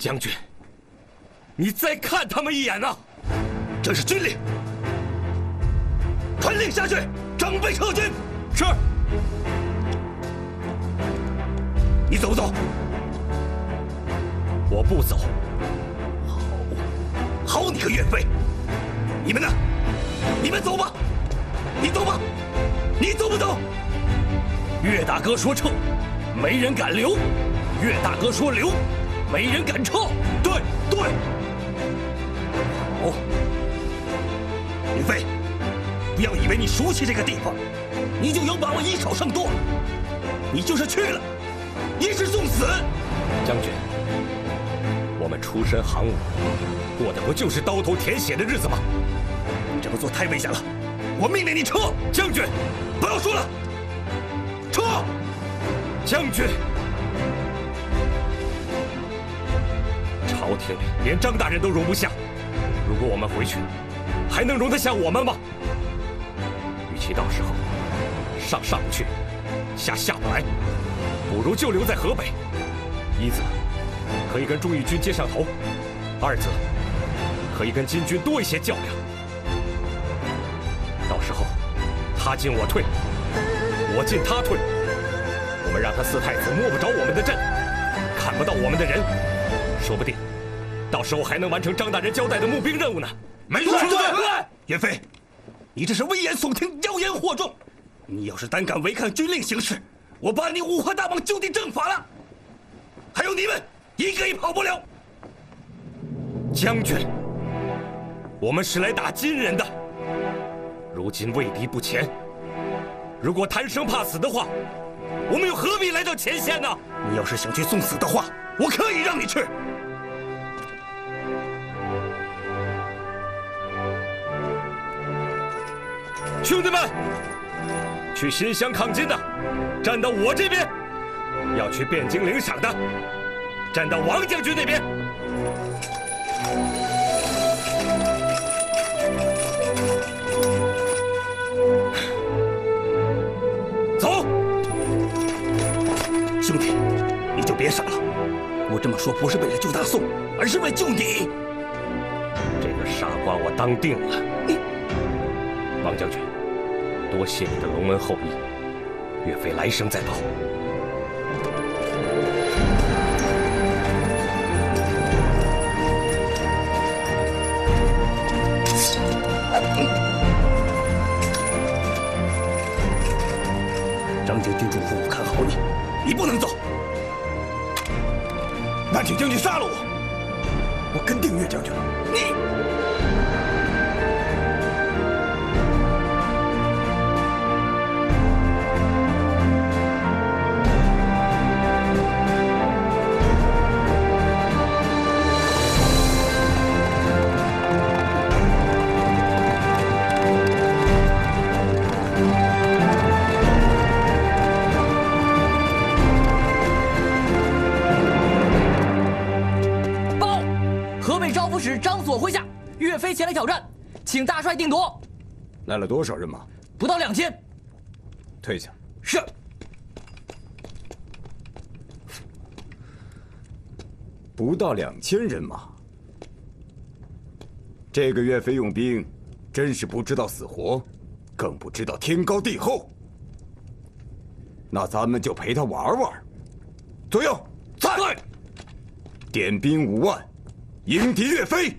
将军，你再看他们一眼呐！这是军令，传令下去，整备撤军。是。你走不走？我不走。好你个岳飞！你们呢？你们走吧。你走吧。你走不走？岳大哥说撤，没人敢留；岳大哥说留，没人敢撤。对对。好，岳飞，不要以为你熟悉这个地方，你就有把握以少胜多。你就是去了，一是送死。将军，我们出身行伍，过的不就是刀头舔血的日子吗？你这么做太危险了，我命令你撤。将军，不要说了，撤。将军，朝廷里连张大人都容不下，如果我们回去，还能容得下我们吗？与其到时候上不去，下不来，不如就留在河北。一则可以跟忠义军接上头，二则可以跟金军多一些较量。到时候他进我退，我进他退，我们让他四太子摸不着我们的阵，看不到我们的人，说不定到时候还能完成张大人交代的募兵任务呢。没错，对。岳飞，你这是危言耸听，妖言惑众。你要是胆敢违抗军令行事，我把你五花大绑就地正法了。还有你们，一个也跑不了。将军，我们是来打金人的，如今畏敌不前，如果贪生怕死的话，我们又何必来到前线呢？你要是想去送死的话，我可以让你去。兄弟们，去新乡抗金的，站到我这边；要去汴京领赏的，站到王将军那边。走。兄弟，你就别傻了。我这么说不是为了救大宋，而是为救你。这个傻瓜我当定了。王将军，多谢你的隆恩厚意，岳飞来生再报。张将军嘱咐我看好你，你不能走。那请将军杀了我，我跟定岳将军。你。张左麾下，岳飞前来挑战，请大帅定夺。来了多少人马？不到2000。退下。是。不到2000人马，这个岳飞用兵，真是不知道死活，更不知道天高地厚。那咱们就陪他玩玩。左右，在。点兵5万。迎敌岳飞！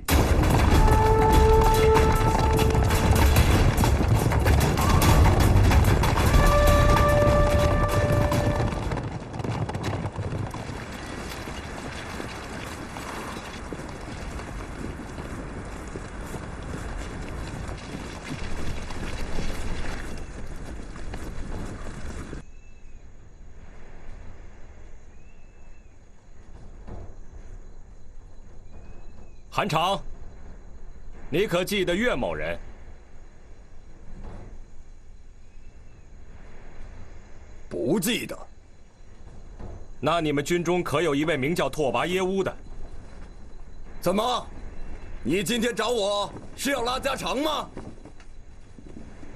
韩常，你可记得岳某人？不记得。那你们军中可有一位名叫拓跋耶乌的？怎么？你今天找我是要拉家常吗？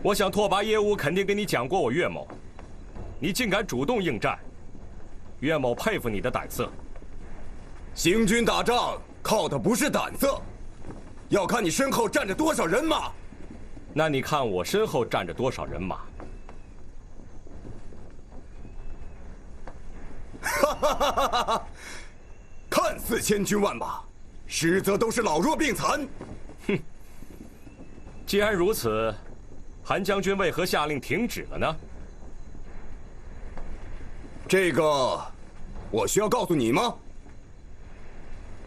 我想拓跋耶乌肯定跟你讲过我岳某，你竟敢主动应战，岳某佩服你的胆色。行军打仗靠的不是胆色，要看你身后站着多少人马。那你看我身后站着多少人马？哈哈哈哈哈！看似千军万马，实则都是老弱病残。哼！既然如此，韩将军为何下令停止了呢？这个，我需要告诉你吗？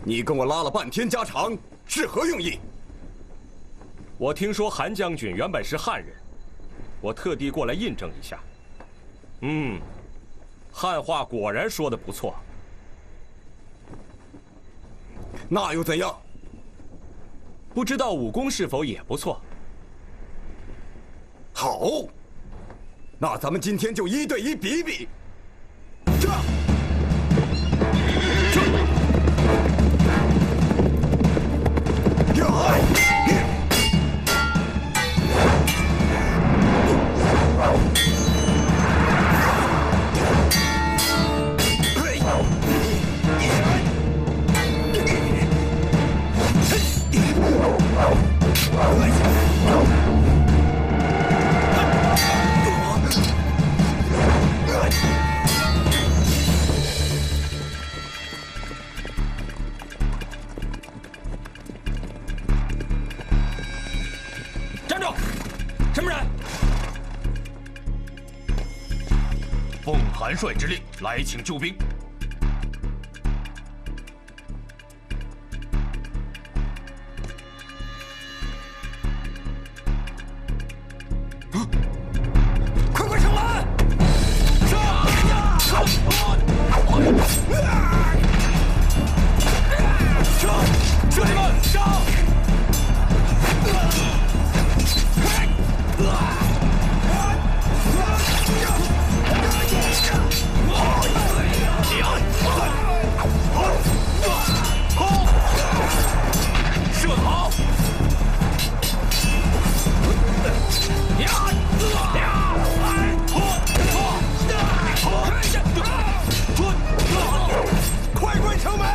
你跟我拉了半天家常，是何用意？我听说韩将军原本是汉人，我特地过来印证一下。汉话果然说得不错。那又怎样？不知道武功是否也不错？好，那咱们今天就1对1比一比。站住！什么人？奉韩帅之令来请救兵。快快上来！兄弟们，上！射得好！快关城门！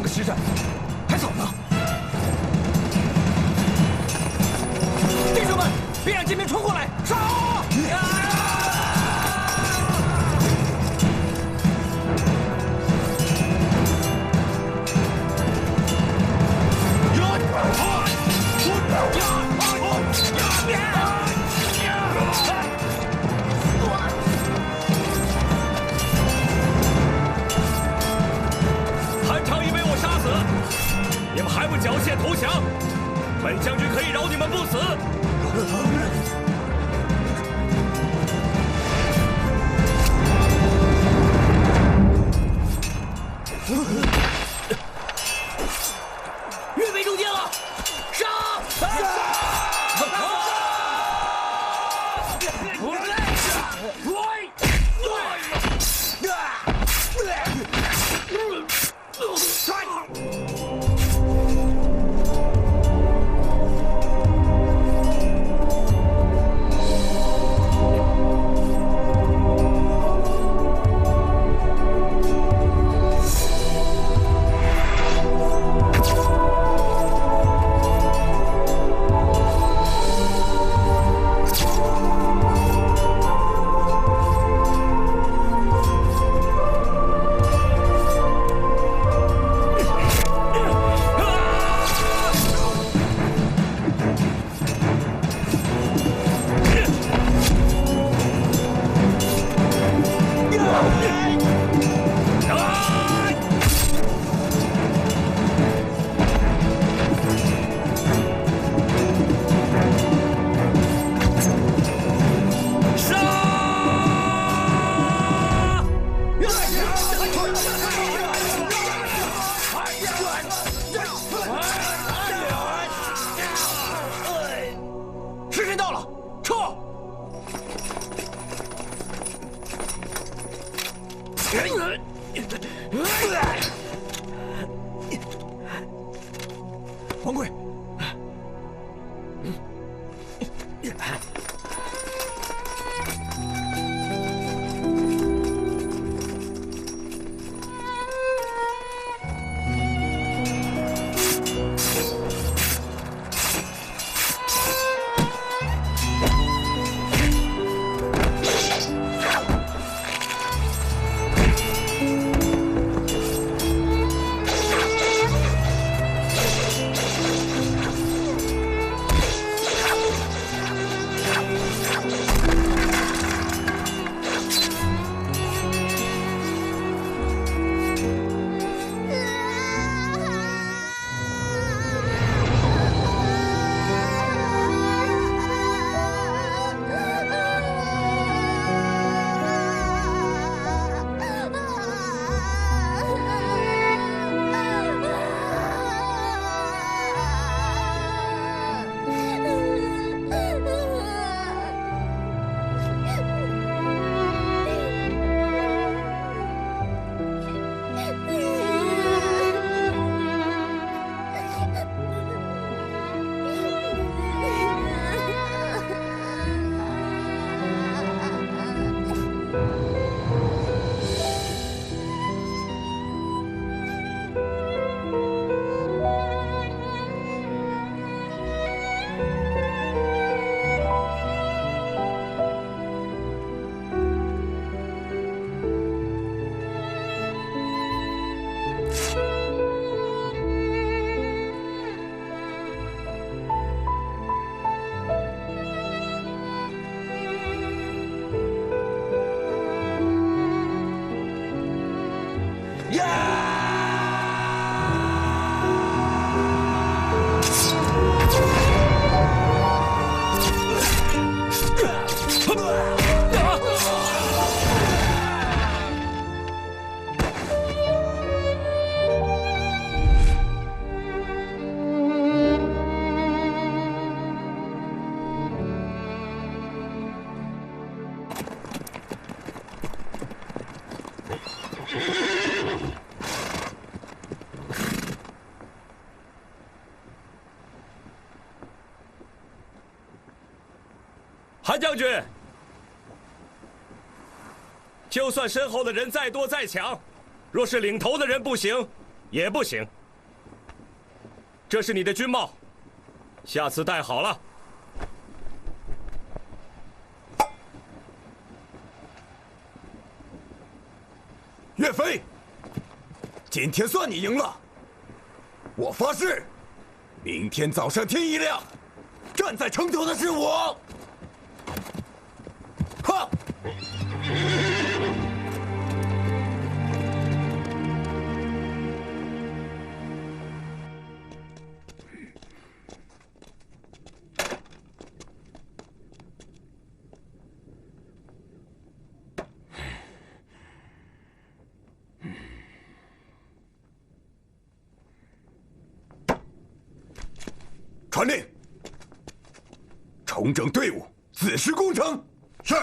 个时辰，还早呢。弟兄们，别让金兵冲过来！杀！韩昌已被我杀死，你们还不缴械投降？本将军可以饶你们不死。岳飞中箭了，杀！时辰到了，撤！王贵，韩将军，就算身后的人再多再强，若是领头的人不行，也不行。这是你的军帽，下次戴好了。岳飞，今天算你赢了。我发誓，明天早上天一亮，站在城头的是我。哈！传令，重整队伍，子时攻城。是。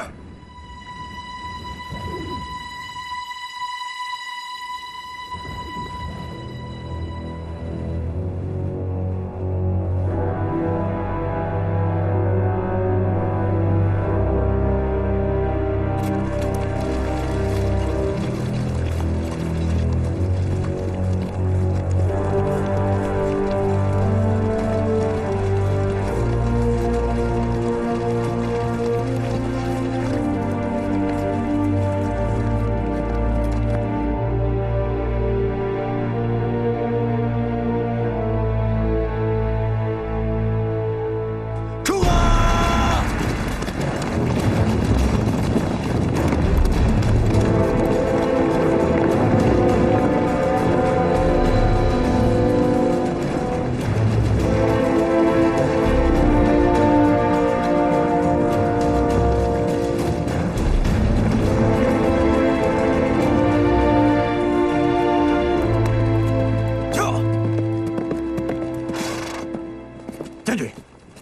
将军，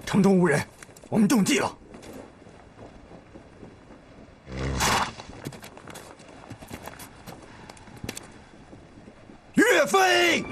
城中无人，我们中计了。岳飞！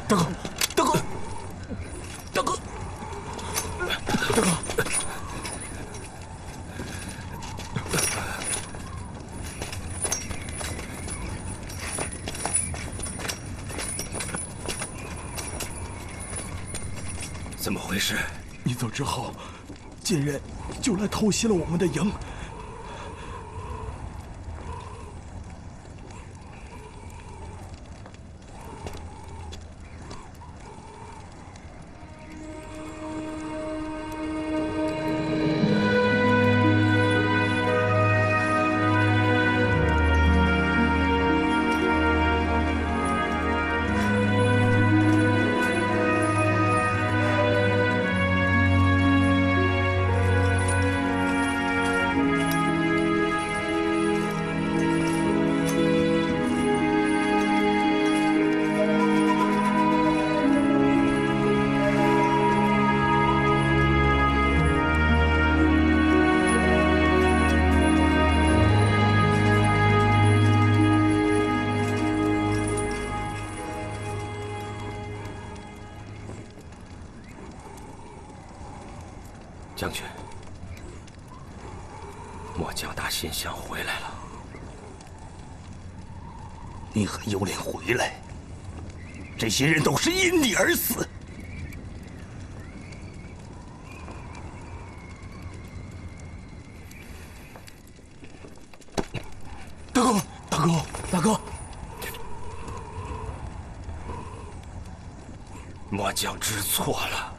大哥，大哥，大哥，大哥！怎么回事？你走之后，晋人就来偷袭了我们的营。将军，末将大信箱回来了。你还有脸回来？这些人都是因你而死。大哥，大哥，大哥，将知错了。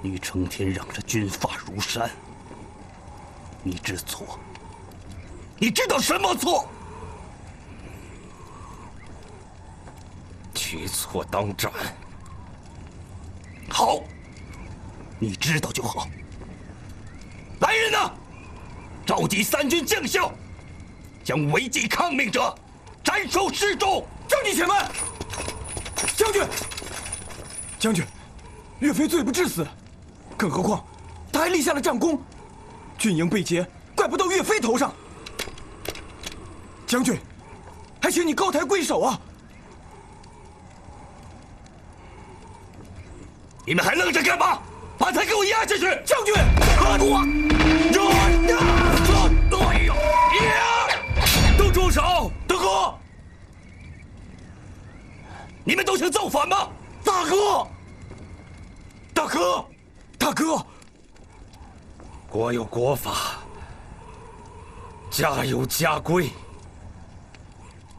你成天嚷着军法如山，你知错。你知道什么错？其错当斩。好，你知道就好。来人呐！召集3军将校，将违纪抗命者斩首示众。将军且慢！将军，岳飞罪不至死，更何况他还立下了战功，军营被劫，怪不到岳飞头上。将军，还请你高抬贵手啊！你们还愣着干嘛？把他给我押下去！将军，都住手！大哥，你们都想造反吗？大哥，国有国法，家有家规，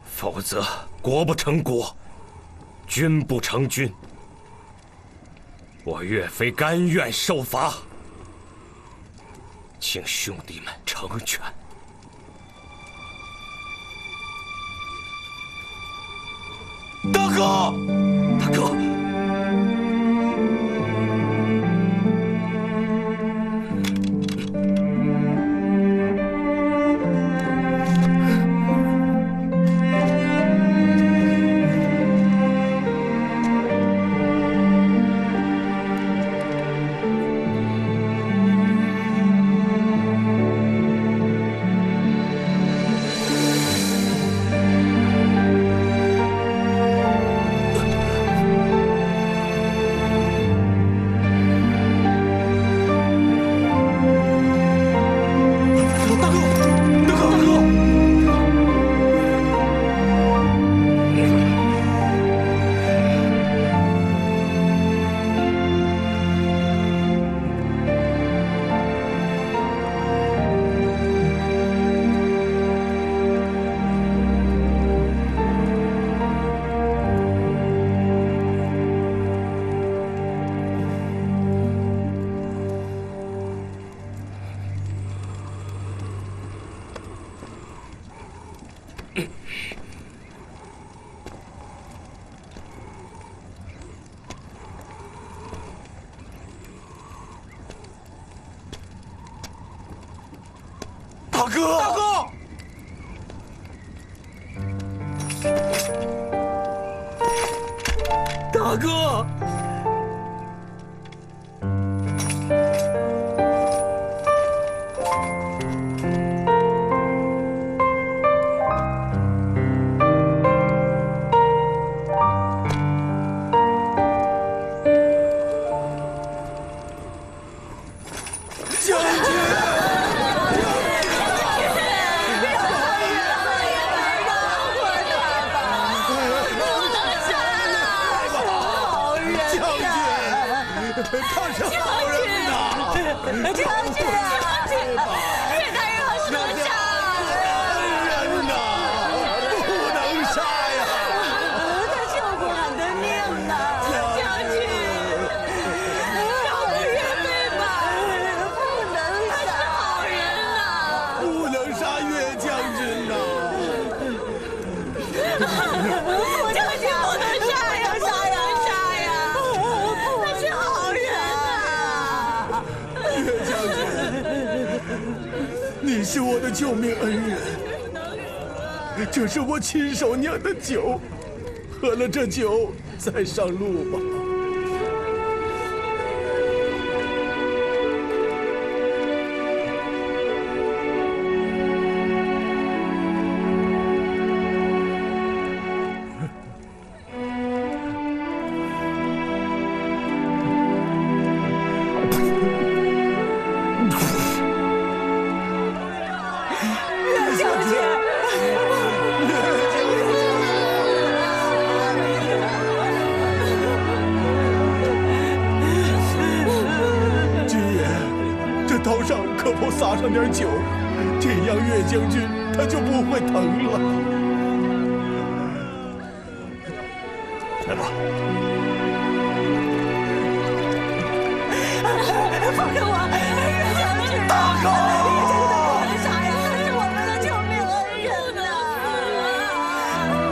否则国不成国，军不成军。我岳飞甘愿受罚，请兄弟们成全。大哥。大哥，他是好人呐！将军啊，岳大人何不能杀人呐，不能杀呀！他救过俺的命呐！将军，饶了岳飞吧，不能杀，好人呐！不能杀岳将军呐！将军不能杀呀，杀呀！他是好人呐！岳将军，你是我的救命恩人，这是我亲手酿的酒，喝了这酒再上路吧。君爷，这刀上可否撒上点酒？这样岳将军他就不会疼了。来吧，放开我，岳将军！大哥，你真的不能杀呀！他是我们的救命恩人呐！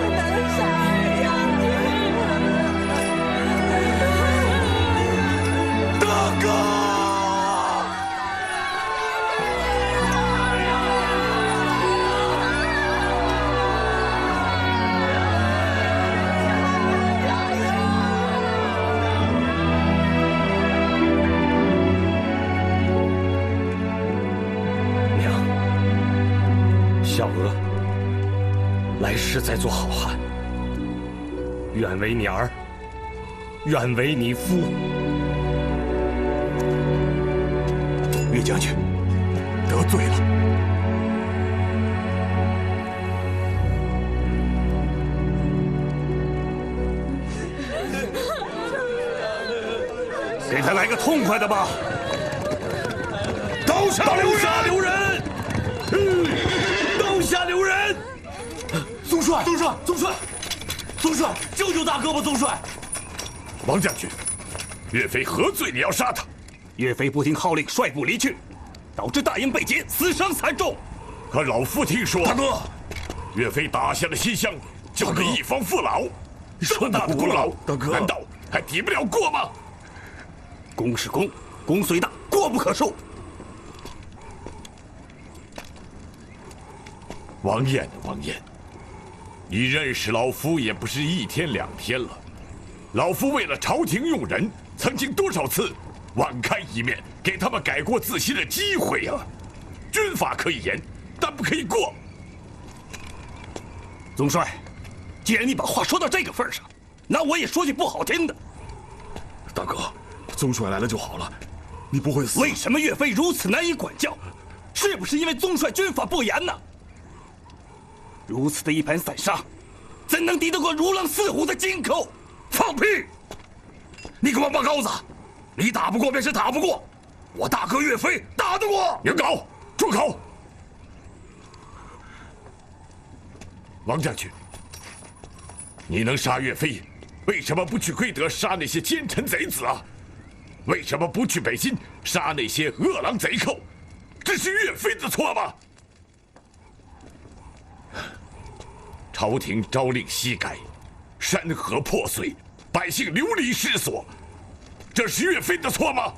不能杀将军！大哥！小娥，来世再做好汉，愿为你儿，愿为你夫。岳将军，得罪了。给他来个痛快的吧！刀下留人！刀下留人！宗帅，救救大哥吧，宗帅！王将军，岳飞何罪？你要杀他？岳飞不听号令，率部离去，导致大营被劫，死伤惨重。可老夫听说，大哥，岳飞打下了西乡，救了一方父老，这么大的功劳，大哥难道还抵不了过吗？功是功，功虽大，过不可恕。王晏，你认识老夫也不是一天两天了。老夫为了朝廷用人，曾经多少次网开一面，给他们改过自新的机会啊！军法可以严，但不可以过。宗帅，既然你把话说到这个份上，那我也说句不好听的。大哥，宗帅来了就好了，你不会死。为什么岳飞如此难以管教？是不是因为宗帅军法不严呢？如此的一盘散沙，怎能敌得过如狼似虎的金寇？放屁！你个王八羔子，你打不过便是打不过，我大哥岳飞打得过。杨镐，住口！王将军，你能杀岳飞，为什么不去归德杀那些奸臣贼子啊？为什么不去北京杀那些恶狼贼寇？这是岳飞的错吗？朝廷朝令夕改，山河破碎，百姓流离失所，这是岳飞的错吗？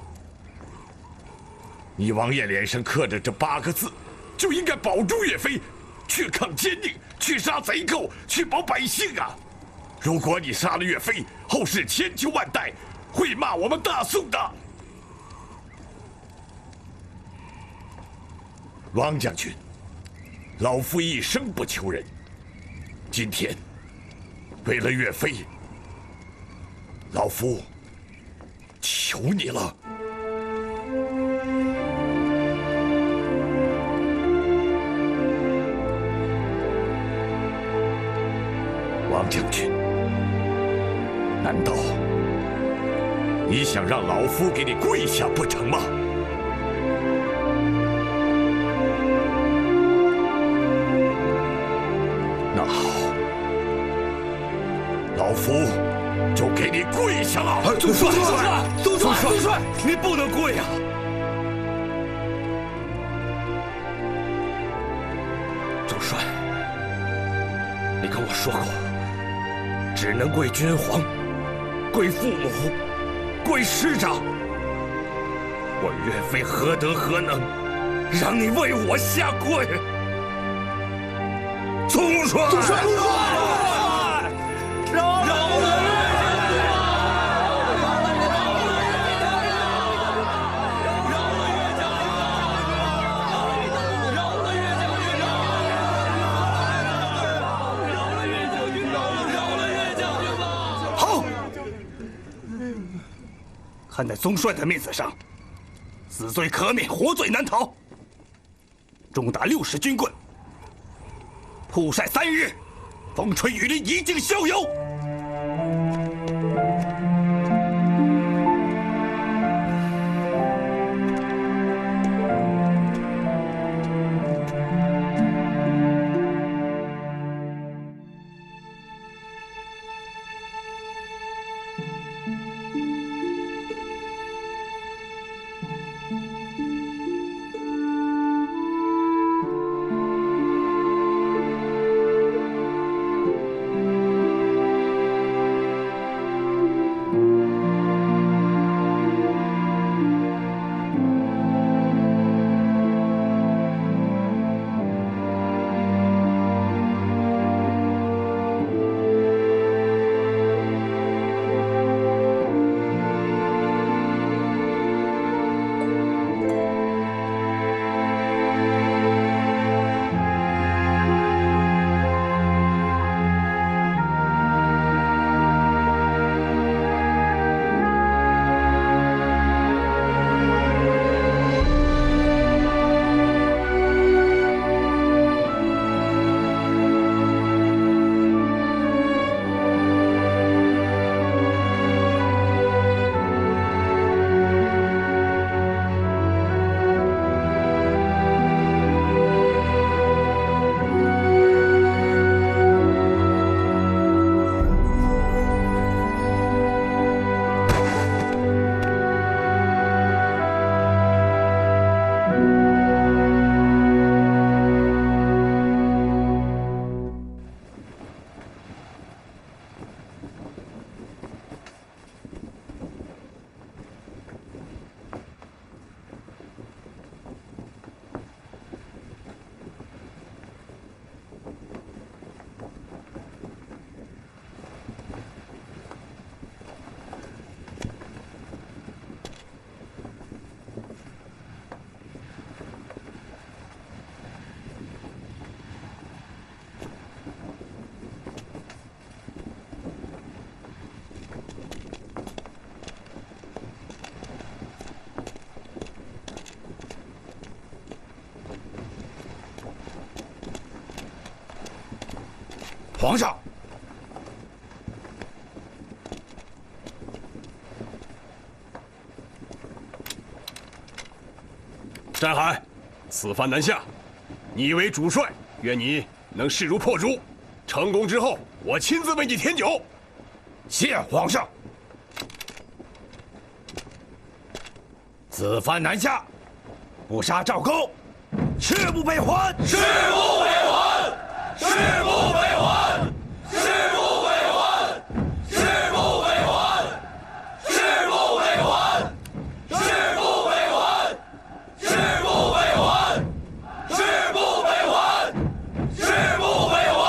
你王晏脸上刻着这8个字，就应该保住岳飞，去抗奸佞，去杀贼寇，去保百姓啊！如果你杀了岳飞，后世千秋万代会骂我们大宋的。王将军，老夫一生不求人，今天为了岳飞，老夫求你了。王将军，难道你想让老夫给你跪下不成吗？那好，老夫就给你跪下了。宗帅，你不能跪啊！周帅，你跟我说过，只能跪君皇，跪父母，跪师长。我岳飞何德何能，让你为我下跪？宗帅，饶了好，看在宗帅的面子上，死罪可免，活罪难逃。重打60军棍，曝晒3日，风吹雨淋，以儆效尤。皇上。战海，此番南下，你为主帅，愿你能势如破竹。成功之后，我亲自为你添酒。谢皇上。此番南下，不杀赵构，誓不北还。誓不北还！誓不北还！誓不北还！誓不北还！誓不北还！誓不北还！誓不北还！誓不北还！誓不北还！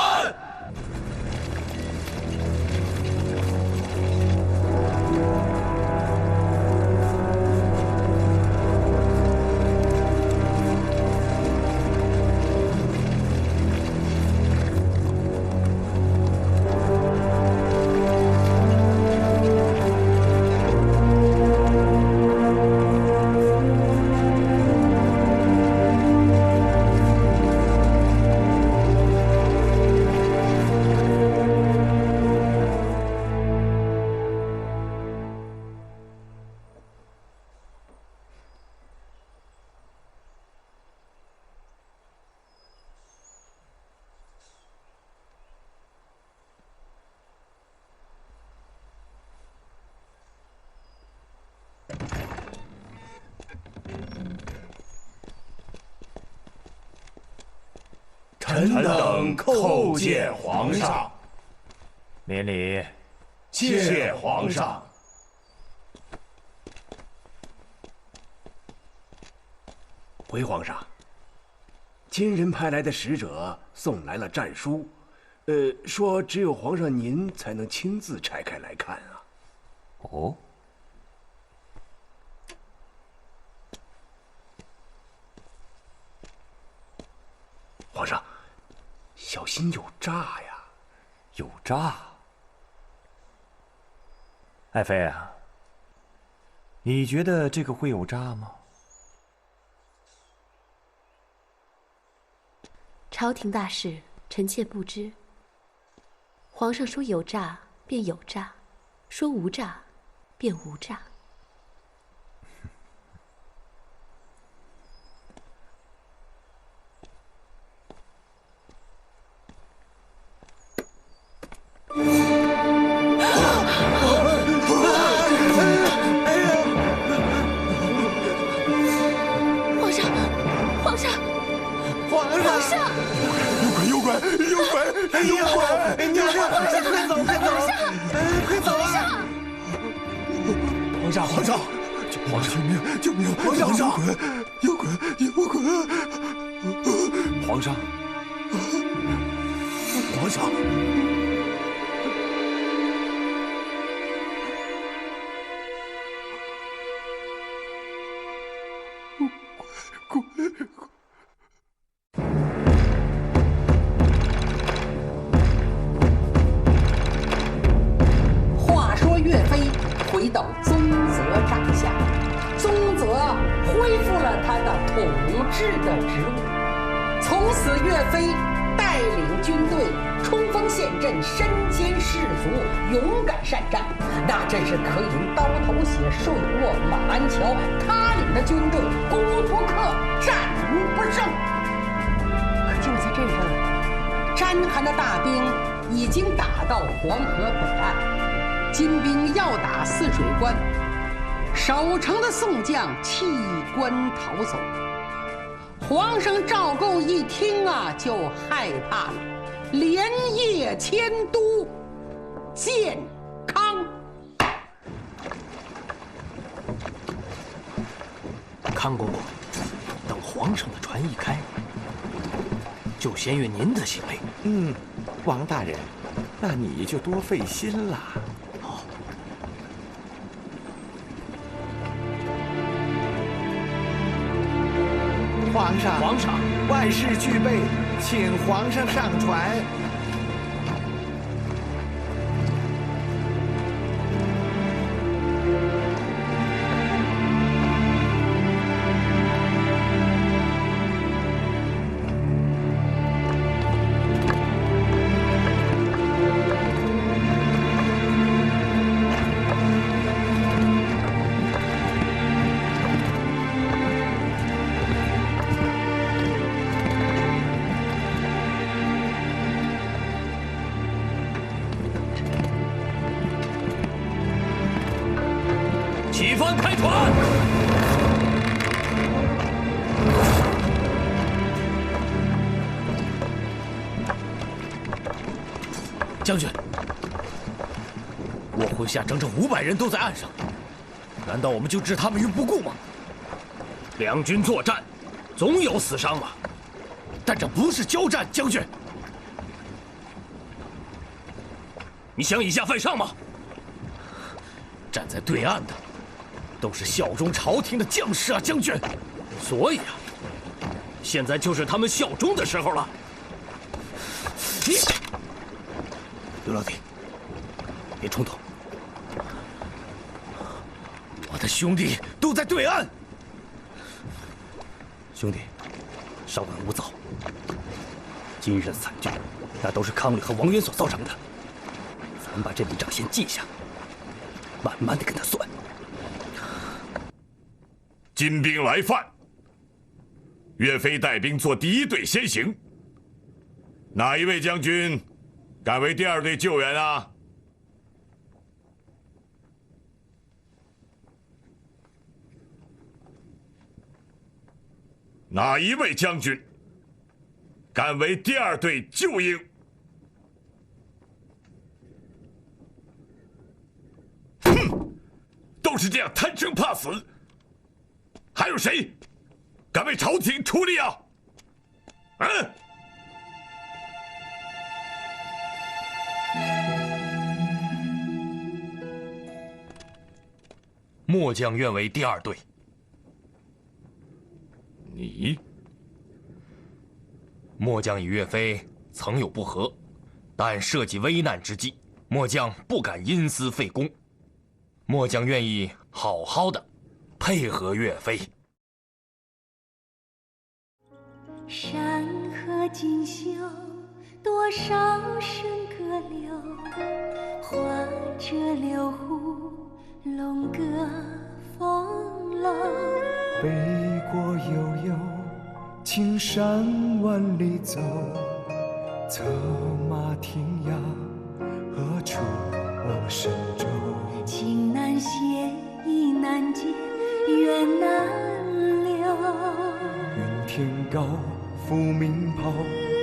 臣等叩见皇上。免礼。谢皇上。回皇上，金人派来的使者送来了战书，说只有皇上您才能亲自拆开来看啊。哦。皇上，小心有诈呀！有诈？爱妃啊，你觉得这个会有诈吗？朝廷大事，臣妾不知。皇上说有诈便有诈，说无诈便无诈。话说岳飞回到宗泽帐下，宗泽恢复了他的统治的职务。从此，岳飞带领军队冲锋陷阵，身兼士卒，勇敢善战，那真是可饮刀头血，睡卧马鞍桥。他领的军队攻无不克，战无不胜。可就在这阵，章邯的大兵已经打到黄河北岸，金兵要打泗水关，守城的宋将弃关逃走。皇上赵构一听啊，就害怕了，连夜迁都建康。康公公，等皇上的船一开，就先阅您的行李。王大人，那你就多费心了。皇上，万事俱备，请皇上上船。起帆开船。将军，我麾下整整500人都在岸上，难道我们就置他们于不顾吗？两军作战，总有死伤嘛。但这不是交战，将军，你想以下犯上吗？站在对岸的都是效忠朝廷的将士啊，将军。所以啊，现在就是他们效忠的时候了。刘老弟，别冲动，我的兄弟都在对岸。兄弟，稍安勿躁。今日的惨剧，那都是康吕和王渊所造成的。咱们把这笔账先记下，慢慢的跟他算。金兵来犯，岳飞带兵做第1队先行。哪一位将军敢为第2队救援啊？哪一位将军敢为第2队救应？哼，都是这样贪生怕死。还有谁敢为朝廷出力啊？末将愿为第2队。你？末将与岳飞曾有不和，但涉及危难之际，末将不敢因私废公。末将愿意好好的配合岳飞。山河锦绣，多少笙歌流，画着六湖龙歌凤楼。北国悠悠，青山万里走，策马天涯，何处无神州？情难写，意难结，缘难留。云天高，浮鸣袍，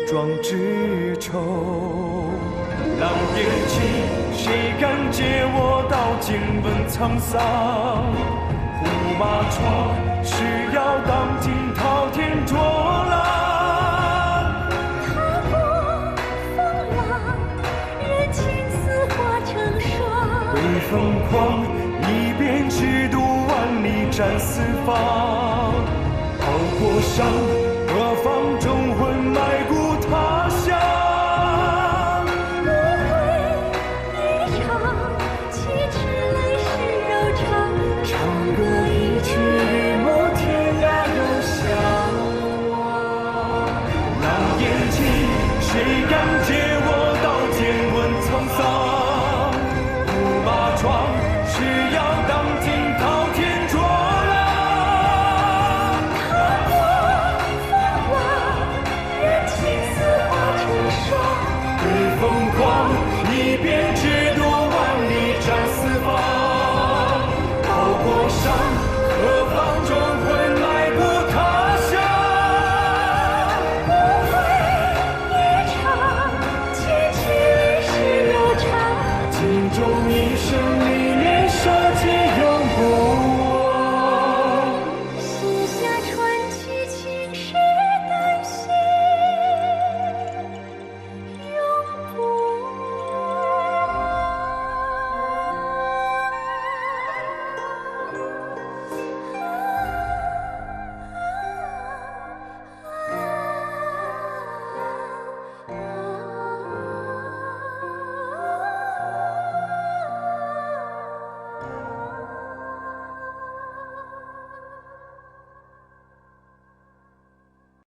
壮志愁。狼烟起，谁敢借我刀剑问沧桑？胡马闯，是要当今滔天浊浪。踏过风浪，任青丝化成霜。北风狂，一边直渡万里战四方。跑过山，何妨忠魂埋骨他乡。不会一场，岂止泪湿柔肠。唱歌一曲，莫天涯又相望。狼烟起，谁敢借我刀剑问沧桑？胡马闯，是要当今滔天浊浪。北风狂，一边直渡万里战四方。跑过山，何妨忠魂埋骨他乡。不会一场，岂止泪湿柔肠。尽忠一生。